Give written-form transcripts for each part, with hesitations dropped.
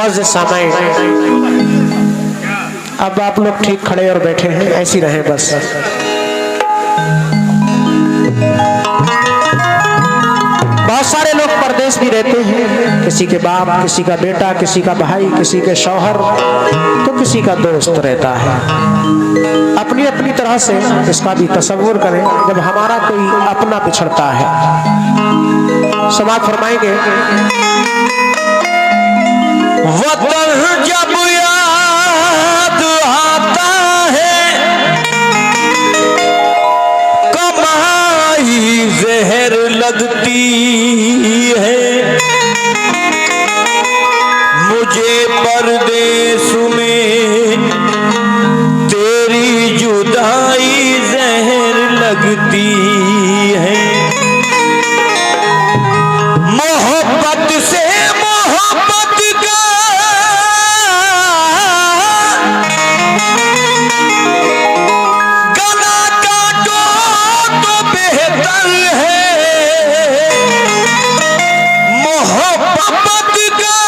मुअज़्ज़िज़ सामाईन, अब आप लोग ठीक खड़े और बैठे हैं, ऐसी रहें बस। बहुत सारे लोग परदेश भी रहते हैं, किसी के बाप, किसी का बेटा, किसी का भाई, किसी के शौहर, तो किसी का दोस्त रहता है। अपनी अपनी तरह से इसका भी तसव्वुर करें जब हमारा कोई अपना बिछड़ता है। समाज फरमाएंगे, वतन जब याद आता है कमाई जहर लगती है, मुझे परदेस में तेरी जुदाई जहर लगती है। मोहब्बत से मोहब्बत का गला काटो तो बेहतर है, मोहब्बत का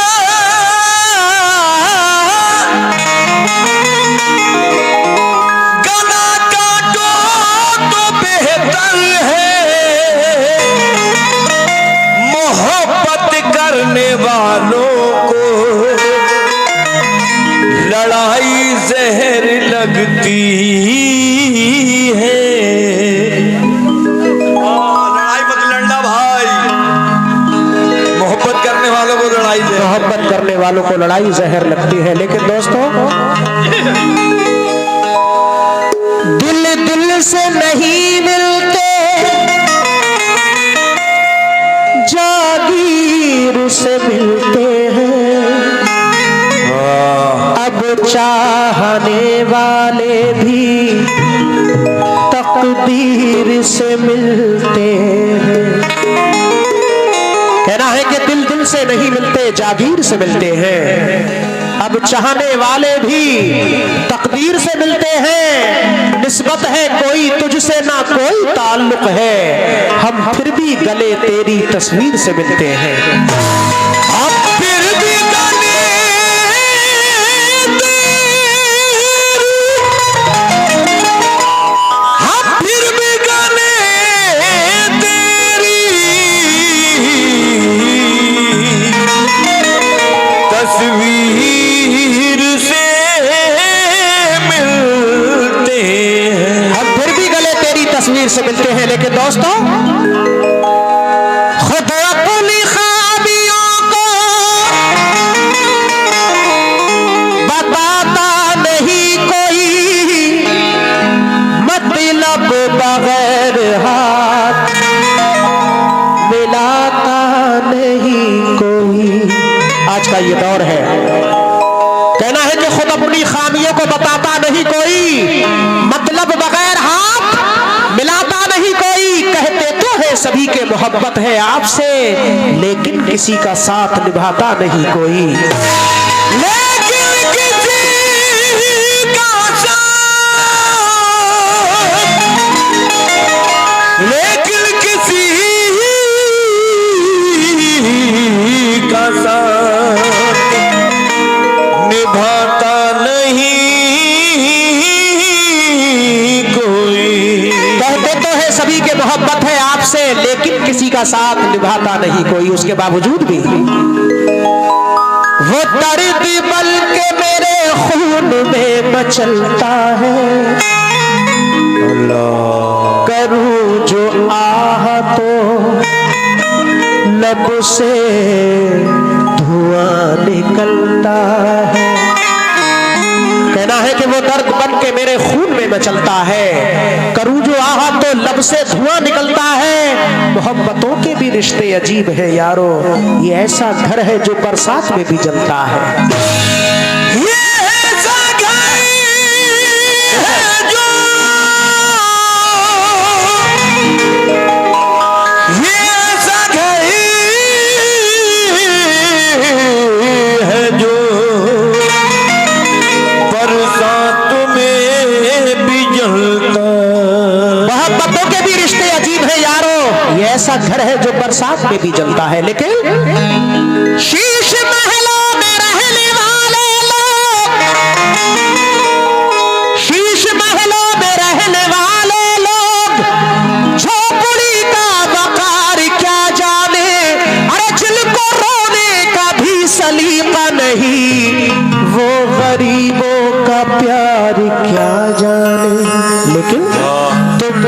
गला काटो तो बेहतर है, मोहब्बत करने वालों को लड़ाई जहर लगती है। लड़ाई मत लड़ना भाई, मोहब्बत करने वालों को लड़ाई, मोहब्बत करने वालों को लड़ाई जहर लगती है। लेकिन दोस्तों, दिल दिल से नहीं मिलते, जागीर से मिलते हैं। अब चाहने वाले भी तकदीर से मिलते हैं। कहना है कि दिल दिल से नहीं मिलते, जागीर से मिलते हैं। अब चाहने वाले भी तकदीर से मिलते हैं। निस्बत है कोई तुझसे ना कोई ताल्लुक है, हम फिर भी गले तेरी तस्वीर से मिलते हैं। हम फिर भी गले तस्वीर से मिलते हैं, हम फिर भी गले तेरी तस्वीर से मिलते हैं। लेकिन दोस्तों, खुद अपनी ख्वाबियों को बताता नहीं कोई, मतलब बगैर हाथ मिलाता नहीं कोई। आज का ये दौर है, कहना है कि खुद अपनी खामियों को बताता नहीं कोई, मतलब बगैर हाथ मिलाता नहीं कोई। कहते तो है सभी के मोहब्बत है आपसे, लेकिन किसी का साथ निभाता नहीं कोई। लेकिन किसी का साथ, लेकिन किसी का साथ निभाता नहीं कोई। कहते तो है सभी के मोहब्बत है आपसे, लेकिन किसी का साथ निभाता नहीं कोई। उसके बावजूद भी वो दर्द बल के मेरे खून में मचलता है। करूं जो आह तो लब से धुआं निकलता है। कहना है कि वो दर्द बन के मेरे खून में मचलता है। करूं जो आहा तो लब से धुआं निकलता है। मोहब्बतों के भी रिश्ते अजीब है यारो, ये ऐसा घर है जो बरसात में भी जलता है। ऐसा घर है जो बरसात में भी जलता है। लेकिन शीश महलों में रहने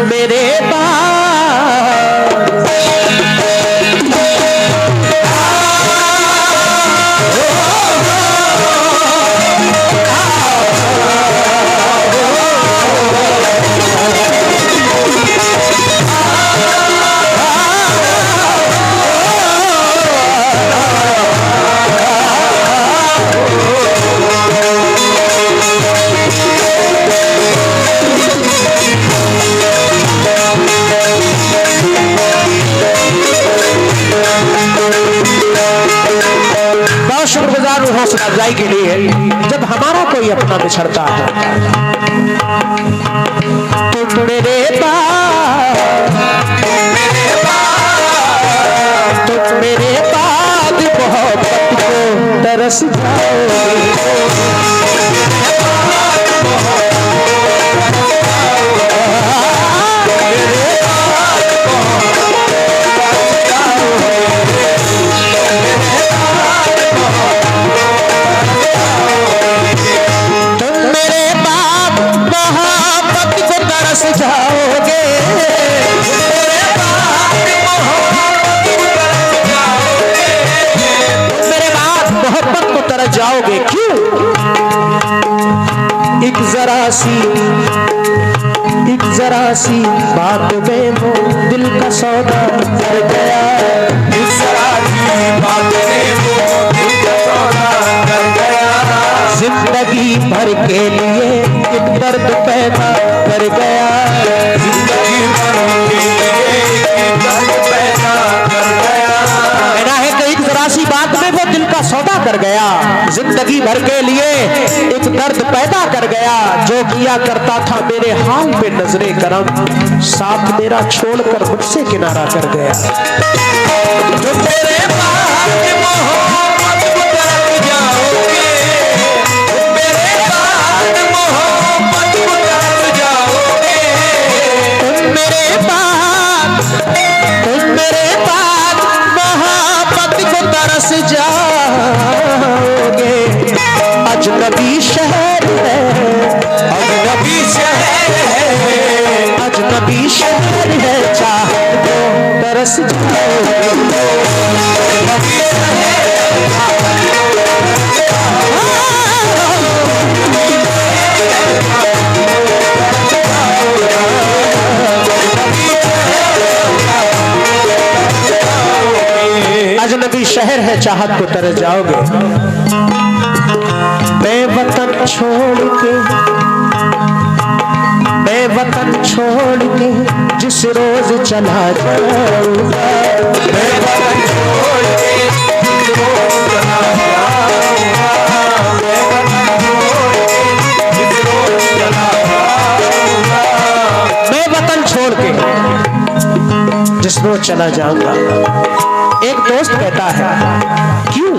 मेरे बाद शुक्रगुजार हूं हौसला अफजाई के लिए जब हमारा कोई अपना बिछड़ता है तो मेरे बाद मोहब्बत को तरस जाओगे क्यों? एक जरा सी बात में वो दिल का सौदा कर गया। एक जरा सी बात में वो दिल का सौदा कर गया। जिंदगी भर के लिए एक दर्द पैदा कर गया। जिंदगी भर के लिए एक दर्द पैदा कर गया। कहना है कि एक जरा सी बात में वो दिल का सौदा कर गया, जिंदगी भर के लिए एक दर्द पैदा कर गया। जो किया करता था मेरे हाल पे नजरे करम, साथ मेरा छोड़कर मुझसे किनारा कर गया। जो मेरे बाद मोहब्बत को तरफ जाओगे, मेरे बाद मोहब्बत को तरफ जाओगे, मेरे बाद मोहब्बत को तरस जाओगे। अजनबी शहर है, अजनबी शहर है, अजनबी शहर है, चाहत को तरस जाओगे। अजनबी शहर है, अजनबी शहर है, चाहत को तरस जाओगे। मैं वतन छोड़ के जिस रोज चला जाऊंगा, मैं वतन छोड़ के जिस रोज चला जाऊंगा, मैं वतन छोड़ के जिस रोज चला जाऊंगा, मैं वतन छोड़ के जिस रोज चला जाऊंगा। एक दोस्त कहता है क्यों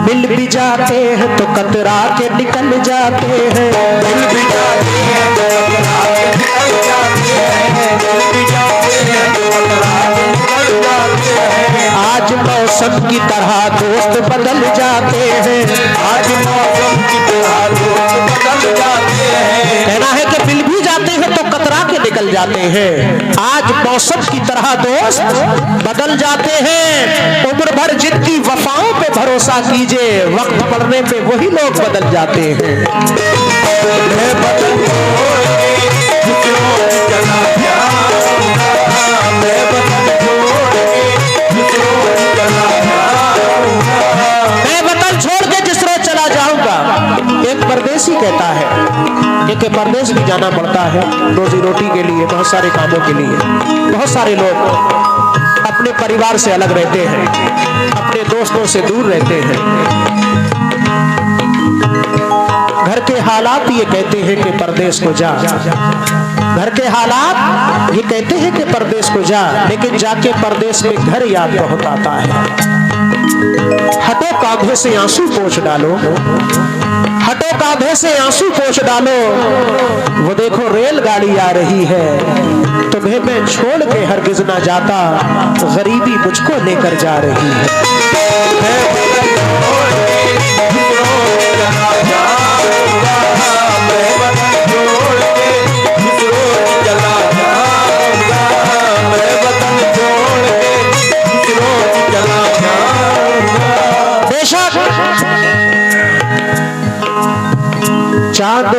मिल भी जाते हैं तो कतरा के निकल जाते हैं, मिल भी जाते हैं तो कतरा के निकल जाते हैं, मिल भी जाते हैं तो कतरा के निकल जाते हैं। आज मौसम की तरह दोस्त बदल जाते हैं, आज मौसम की तरह दोस्त बदल जाते हैं। कहना है कि मिल भी जाते हैं तो कतरा के निकल जाते हैं, आज मौसम की तरह दोस्त बदल जाते हैं। उम्र भर जिनकी वफाओं पे भरोसा कीजिए, वक्त पड़ने पे वही लोग बदल जाते हैं। मैं बदल छोड़ के जिस रोज चला जाऊंगा। एक परदेसी कहता है कि परदेश भी जाना पड़ता है रोजी रोटी के लिए, बहुत सारे कामों के लिए। बहुत सारे लोग अपने परिवार से अलग रहते हैं, अपने दोस्तों से दूर रहते हैं। घर के हालात ये कहते हैं कि परदेश को जा, घर के हालात ये कहते हैं कि परदेश को जा, लेकिन जाके परदेश में घर याद बहुत आता है। हटो कांधे से आंसू पोंछ डालो, हटो कांधे से आंसू पोंछ डालो। वो देखो रेलगाड़ी आ रही है, तुम्हें मैं छोड़ के हरगिज ना जाता, गरीबी मुझको लेकर जा रही है। मैं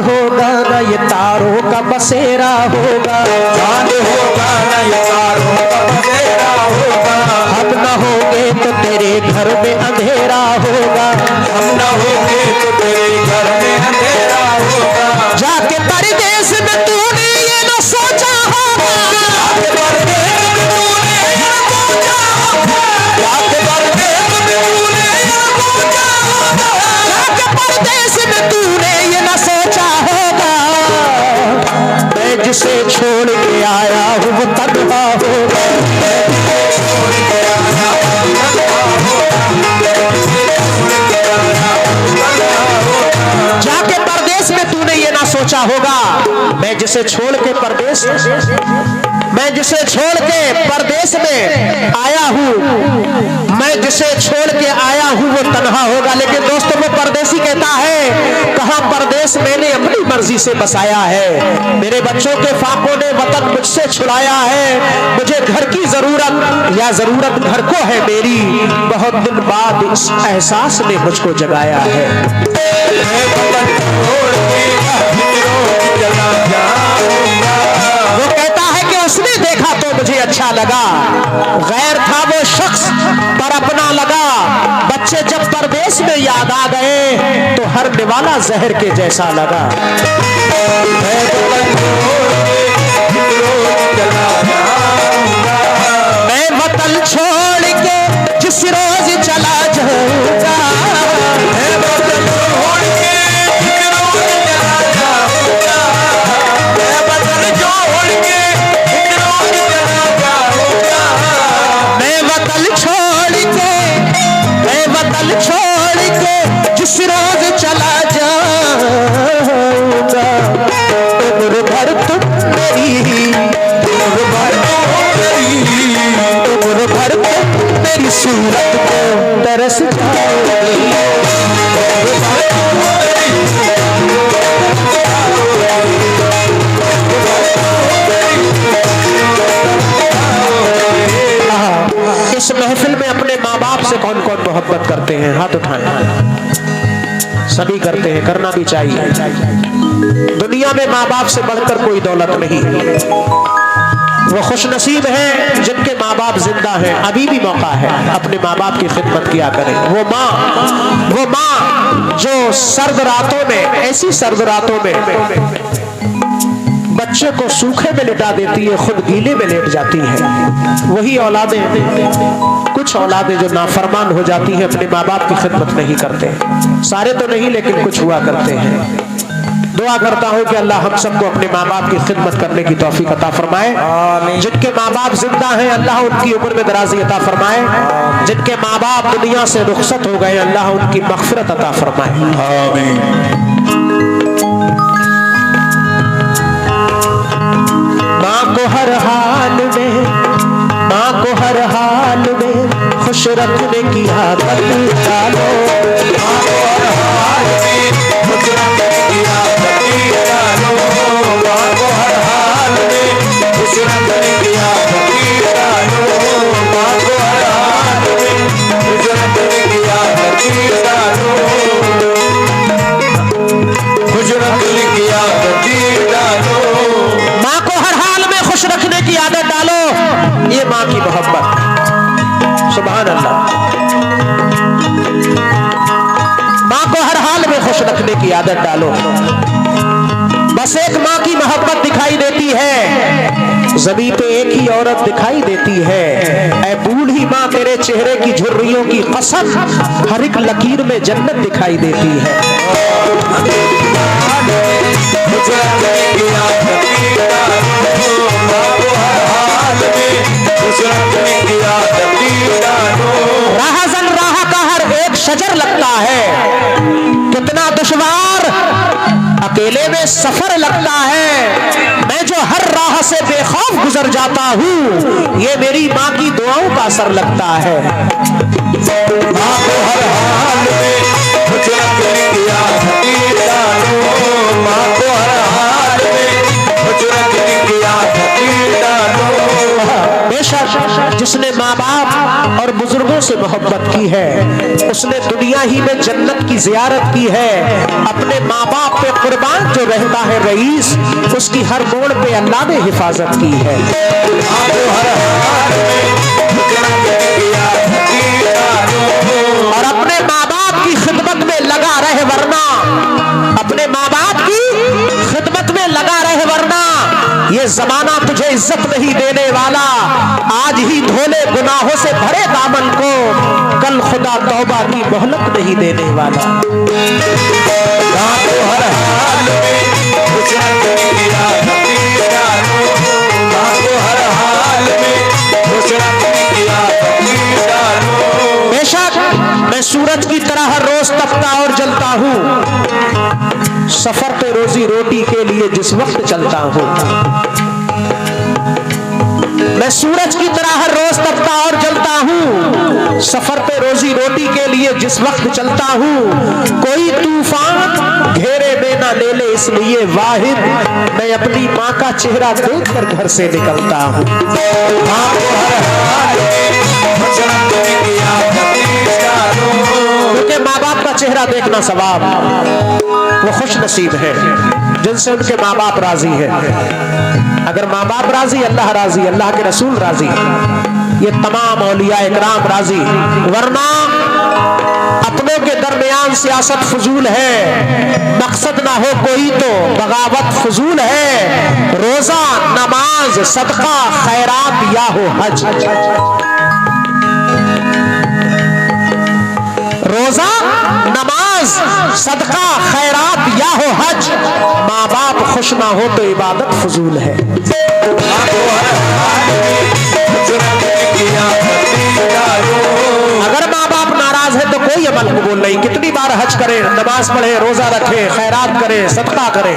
होगा न ये तारों का बसेरा होगा, चांद होगा न ये तारों का बसेरा होगा। हम न होंगे तो तेरे घर में अंधेरा होगा, हम न होंगे तो तेरे घर में अंधेरा होगा। जाके परदेस में तूने ये न सोचा होगा, जाके परदेस में तूने ये सोचा होगा, जाके परदेस में तूने ये सोचा होगा, जाके परदेस में तूने ये न सोचा होगा, मैं जिसे छोड़ के आया हूँ वो तन्हा होगा, जाके परदेस में तूने ये ना सोचा होगा, मैं जिसे छोड़ के परदेस में आया हूँ, मैं जिसे छोड़ के आया हूँ वो तन्हा होगा। लेकिन दोस्तों वो परदेसी कहता है कहाँ परदेस मैंने अपनी मर्जी से बसाया है, मेरे बच्चों के फाकों ने वतन मुझसे छुड़ाया है, मुझे घर की जरूरत या जरूरत घर को है मेरी, बहुत दिन बाद इस एहसास ने मुझको जगाया है। वो कहता है कि उसने देखा तो मुझे अच्छा लगा, गैर था वो शख्स पर अपना लगा, बच्चे जब परदेस में याद आ गए तो हर निवाला जहर के जैसा लगा। मैं वतन छोड़ के जिस रोज चला जाऊंगा, जिस रोज चला जाऊंगा, उम्र भर तुम मेरी, उम्र भर तुम मेरी सूरत को तरस जाओगी। इस महफिल में अपने माँ बाप से कौन कौन मोहब्बत करते हैं? हाथ उठाएं। सभी करते हैं, करना भी चाहिए। दुनिया में माँ बाप से बढ़कर कोई दौलत नहीं। वो खुशनसीब हैं जिनके माँ बाप जिंदा हैं, अभी भी मौका है अपने माँ बाप की खिदमत किया करें। वो माँ जो सर्द रातों में, ऐसी सर्द रातों में बच्चे को सूखे में लिटा देती है, खुद गीले में लेट जाती है। वही औलादें, कुछ औलादें जो नाफरमान हो जाती हैं, अपने माँ बाप की खिदमत नहीं करते। सारे तो नहीं लेकिन कुछ हुआ करते हैं। दुआ करता हूँ कि अल्लाह हम सबको अपने माँ बाप की खिदमत करने की तौफीक अता फरमाए। जिनके माँ बाप जिंदा हैं अल्लाह उनकी उम्र में दराजी अता फरमाए। जिनके माँ बाप दुनिया से रुखसत हो गए अल्लाह उनकी मग़फ़िरत अता फरमाए। आमीन। माँ को हर हाल में, माँ को हर हाल में खुश रखने की आदत डालो। माँ को हर हाल में खुश रखने की आदत डालो। माँ को हर हाल में खुश रखने की आदत डालो। माँ को हर हाल में खुश रखने की आदत डालो। खुश रखने की आदत डालो। माँ को हर हाल में खुश रखने की आदत डालो। ये माँ की मोहब्बत, सुभान अल्लाह। माँ को हर हाल में खुश रखने की आदत डालो। बस एक माँ की मोहब्बत दिखाई देती है, ज़मीन पे एक ही औरत दिखाई देती है। ऐ बूढ़ी माँ तेरे चेहरे की झुर्रियों की कसम, हर एक लकीर में जन्नत दिखाई देती है। राहज़न राह का हर एक शजर लगता है, कितना दुश्वार अकेले में सफर लगता है। मैं जो हर राह से बेखौफ गुजर जाता हूँ, ये मेरी माँ की दुआओं का असर लगता है। माँ को हर हाल में खुश रखने की आदत डालो। माँ को हर हाल में खुश रखने की आदत डालो। बेशक जिसने माँ बाप और बुजुर्गों से मोहब्बत की है, उसने दुनिया ही में जन्नत की जियारत की है। अपने माँ बाप पे कुर्बान जो रहता है रईस, उसकी हर मोड़ पे अल्लाह ने हिफाजत की है। और अपने माँ बाप की खिदमत में लगा रहे वरना, अपने माँ बाप की खिदमत में लगा रहे वरना ये जमाना तुझे इज्जत नहीं देने वाला। आज ही धोले गुनाहों से भरे दामन को, कल खुदा तौबा की मोहलत नहीं देने वाला। हर हाल में खुशरत किया फकीरा लो, हर हाल में खुशरत किया फकीरा लो। बेशक मैं सूरज की तरह हर रोज तपता और जलता हूँ, सफर पे रोजी रोटी के लिए जिस वक्त चलता हूँ। मैं सूरज की तरह हर रोज तपता और जलता हूँ, सफर पे रोजी रोटी के लिए जिस वक्त चलता हूँ। कोई तूफान घेरे में ना ले ले इसलिए वाहिद, मैं अपनी माँ का चेहरा देखकर घर से निकलता हूँ। क्योंकि माँ बाप का चेहरा देखना सवाब, वो खुश नसीब है जिनसे उनके माँ बाप राजी है। अगर माँ बाप राजी, अल्लाह राजी, अल्लाह के रसूल राजी, ये तमाम औलिया इकराम राजी। वरना अपनों के दरमियान सियासत फजूल है, मकसद ना हो कोई तो बगावत फजूल है। रोजा नमाज सदका खैरात या हो हज, रोजा नमाज सदका खैरात या हो हज। माँ बाप खुश ना हो तो इबादत फजूल है। अगर माँ बाप नाराज है तो कोई अमल कबूल नहीं। कितनी बार हज करें, नमाज पढ़े, रोजा रखे, खैरात करें, सदका करें,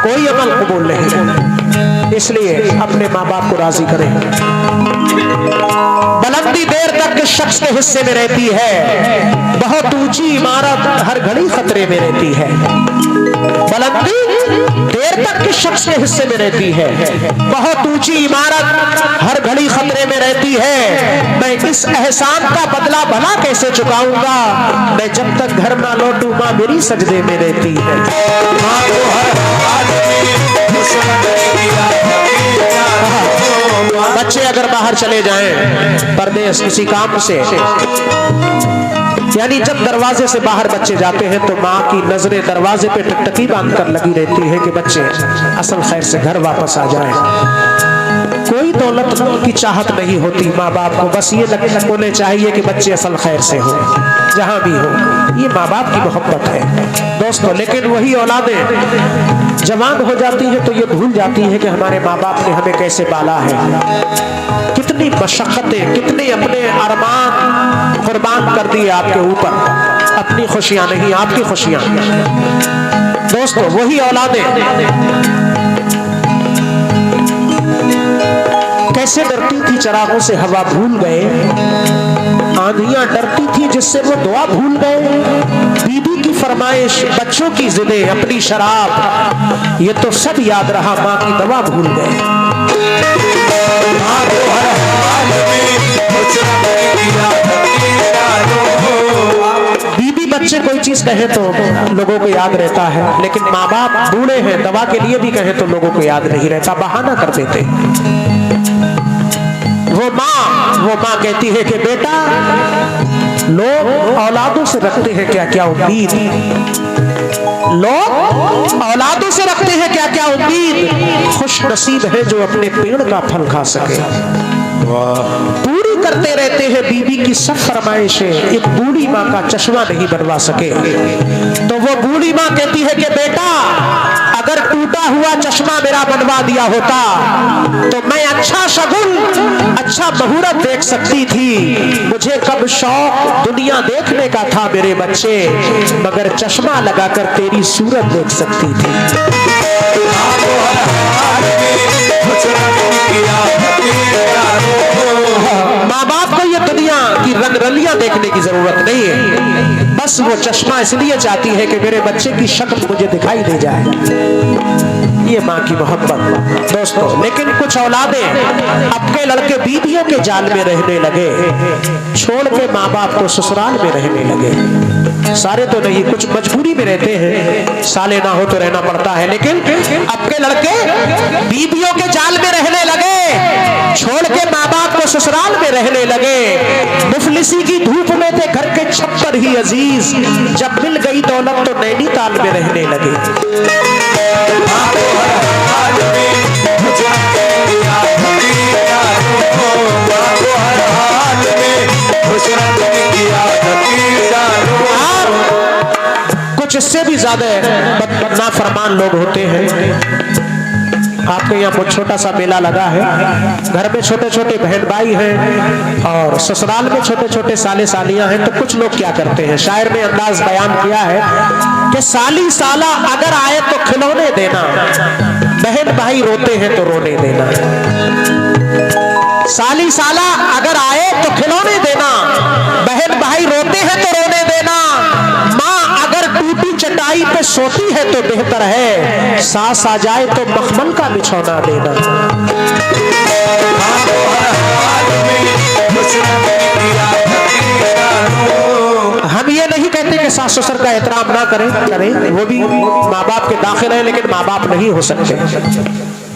कोई अमल कबूल नहीं। इसलिए अपने माँ बाप को राजी करें। बुलंदी देर तक शख्स के हिस्से में रहती है, बहुत ऊंची इमारत हर घड़ी खतरे में रहती है। बुलंदी देर तक शख्स के हिस्से में रहती है, बहुत ऊंची इमारत हर घड़ी खतरे में रहती है। मैं इस एहसान का बदला भला कैसे चुकाऊंगा, मैं जब तक घर ना लौटूं माँ मेरी सजदे में रहती है। बच्चे अगर बाहर चले जाएं परदेश किसी काम से, यानी जब दरवाजे से बाहर बच्चे जाते हैं तो माँ की नजरें दरवाजे पे टकटकी बांधकर लगी रहती है कि बच्चे असल खैर से घर वापस आ जाएं। कोई दौलत की चाहत नहीं होती माँ बाप को, बस ये होने चाहिए कि बच्चे असल खैर से हो, जहां भी हो। ये माँ बाप की मोहब्बत है दोस्तों। लेकिन वही औलादें जवान हो जाती है तो ये भूल जाती है कि हमारे माँ बाप ने हमें कैसे पाला है, कितनी मशक्कतें, कितने अपने अरमान कुर्बान कर दिए आपके ऊपर। अपनी खुशियां नहीं, आपकी खुशियां। दोस्तों वही औलादें कैसे डरती थी चरागों से, हवा भूल गए। आंधियां डरती थी जिससे वो दुआ भूल गए। बीबी की फरमाइश, बच्चों की जिदें, अपनी शराब, ये तो सब याद रहा, माँ की दवा भूल गए। बीबी बच्चे कोई चीज कहे तो लोगों को याद रहता है, लेकिन माँ बाप बूढ़े हैं, दवा के लिए भी कहे तो लोगों को याद नहीं रहता, बहाना कर देते। वो माँ कहती है कि बेटा, लोग औलादों से रखते हैं क्या क्या उम्मीद, लोग औलादों से रखते हैं क्या क्या उम्मीद। खुश नसीब है जो अपने पेड़ का फल खा सके। पूरी करते रहते हैं बीबी की सब फरमाइशें, एक बूढ़ी माँ का चश्मा नहीं बनवा सके। तो वो बूढ़ी माँ कहती है कि बेटा, अगर टूटा हुआ चश्मा मेरा बनवा दिया होता तो मैं अच्छा शगुन, अच्छा मुहूर्त देख सकती थी। मुझे कब शौक दुनिया देखने का था मेरे बच्चे, मगर चश्मा लगाकर तेरी सूरत देख सकती थी। माँ बाप को ये दुनिया की रंगरलियां देखने की जरूरत नहीं है, बस वो चश्मा इसलिए चाहती है कि मेरे बच्चे की शक्ल मुझे दिखाई दे जाए। ये माँ की मोहब्बत दोस्तों। लेकिन कुछ औलादे अपने लड़के बीवियों के जाल में रहने लगे, छोड़ के माँ बाप को ससुराल में रहने लगे। सारे तो नहीं, कुछ मजबूरी में रहते हैं, साले ना हो तो रहना पड़ता है। लेकिन अपने लड़के बीवियों के जाल में रहने लगे, छोड़ के माँ बाप को ससुराल में रहने लगे। मुफलिसी की धूप में थे घर के छप्पर ही अजीज, जब मिल गई दौलत तो नैनीताल में रहने लगे। कुछ इससे भी ज्यादा नाफरमान लोग होते हैं। आपके यहाँ बहुत छोटा सा मेला लगा है, घर में छोटे छोटे बहन भाई हैं और ससुराल में छोटे छोटे साले सालियां हैं। तो कुछ लोग क्या करते हैं, शायर ने अंदाज बयान किया है कि साली साला अगर आए तो खिलौने देना, बहन भाई रोते हैं तो रोने देना। साली साला अगर आए तो खिलौने देना, बहन भाई रोते हैं तो रोने देना। माँ अगर टूटी चटाई पे सोती है तो बेहतर है, सास आ जाए तो मखमल का बिछौना देना। हम ये नहीं कहते कि सास ससुर का एहतराम ना करें, वो भी माँ बाप के दाखिल है, लेकिन माँ बाप नहीं हो सकते।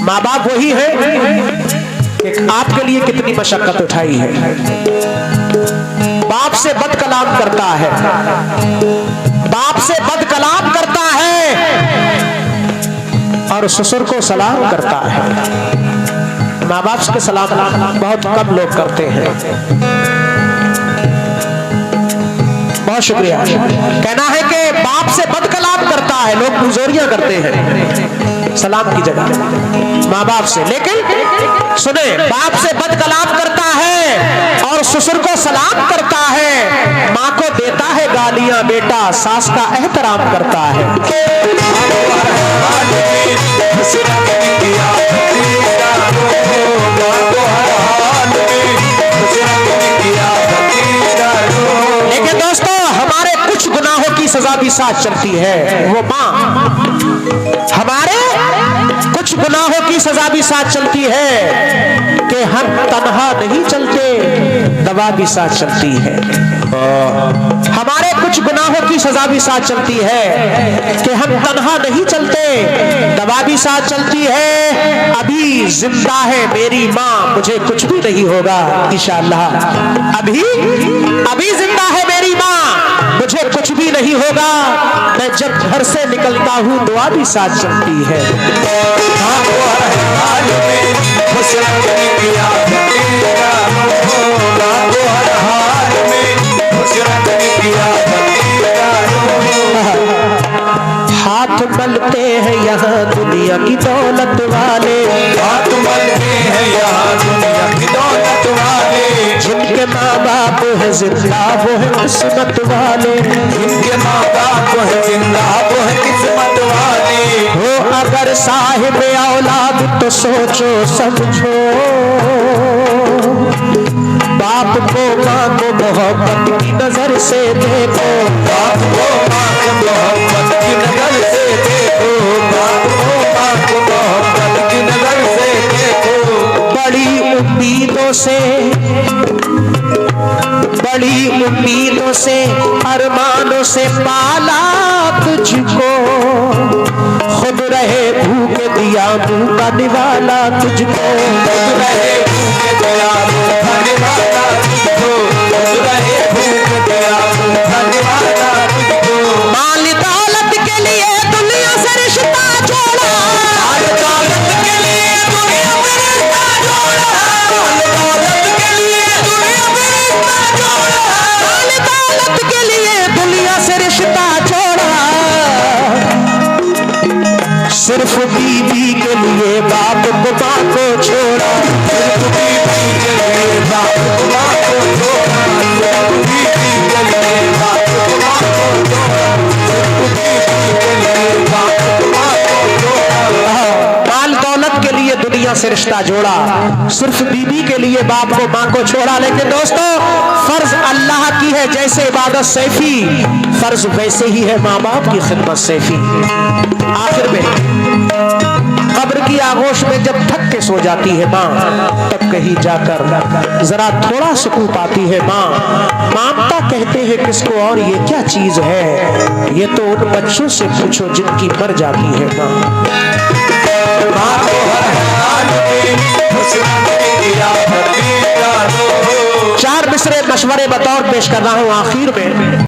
माँ बाप वही है कि आपके लिए कितनी मशक्कत उठाई है। बाप से बद कलाम करता है, बाप से बद कलाम करता है और ससुर को सलाम करता है। माँ बाप के सलाम बहुत कम लोग करते हैं। बहुत शुक्रिया। कहना है कि बाप से बद कलाम करता है, लोग मुजोरियां करते हैं सलाम की जगह माँ बाप से। लेकिन सुने, बाप से बद कलाम करता है और ससुर को सलाम करता है। माँ को देता है गालियां, बेटा सास का एहतराम करता है। लेकिन दोस्तों हमारे कुछ गुनाहों की सजा भी साथ चलती है, वो माँ। हमारे कुछ गुनाहों की सजा भी साथ चलती है कि हम तन्हा नहीं चलते, दवा भी साथ चलती है। हमारे कुछ गुनाहों की सजा भी साथ चलती है कि हम तन्हा नहीं चलते, दवा भी साथ चलती है। अभी जिंदा है मेरी माँ, मुझे कुछ भी नहीं होगा इंशाअल्लाह। अभी जिंदा है मेरी माँ, मुझे कुछ भी नहीं होगा। मैं जब घर से निकलता हूँ दुआ भी साथ चलती है। हाथ मलते हैं यहाँ दुनिया की दौलत वाले, हाथ मलते हैं यहाँ दुनिया की दौलत वाले। जिनके माँ बाप है जिंदा वो है किस्मत वाले, जिनके माँ बाप है जिंदा वो है किस्मत वाले। हो अगर साहिब औलाद तो सोचो समझो, बाप को माँ को मोहब्बत की नजर से देखो, बाप को माँ को मोहब्बत की नजर से देखो, बाप को माँ को मोहब्बत की नजर से देखो। बड़ी उम्मीदों से अरमानों से पाला तुझको, खुद रहे भूखे दिया मुँह का निवाला तुझको, खुद रहे भूखे दिया मुँह का निवाला तुझको, खुद रहे भूखे दिया मुँह का निवाला तुझको। माल दौलत के लिए दुनिया से रिश्ता जोड़ा, माल दौलत के लिए दुनिया में रिश्ता जोड़ा, माल दौलत के लिए दुनिया में रिश्ता जोड़ा, माल दौलत के लिए दुनिया से रिश्ता जोड़ा। सिर्फ बीवी के लिए बाप को माँ को छोड़ा, सिर्फ बीवी के लिए बाप को माँ को छोड़ा, सिर्फ बीवी के लिए बाप को माँ को छोड़ा, सिर्फ बीवी के लिए बाप को माँ को छोड़ा। माल दौलत के लिए दुनिया से रिश्ता जोड़ा, सिर्फ बीवी के लिए बाप को माँ को छोड़ा। लेकिन दोस्तों फर्ज अल्लाह की है जैसे इबादत सैफी, फर्ज वैसे ही है माँ बाप की खिदमत सैफी। आखिर में की आगोश में जब थक के सो जाती है माँ, तब कहीं जाकर जरा थोड़ा सुकून पाती है माँ। ममता कहते हैं किसको और ये क्या चीज है, ये तो उन बच्चों से पूछो जिनकी मर जाती है माँ। माँ को हर हाल में खुश रखने किया फकीरानों। 4 मिसरे मशवरे बतौर पेश कर रहा हूं आखिर में।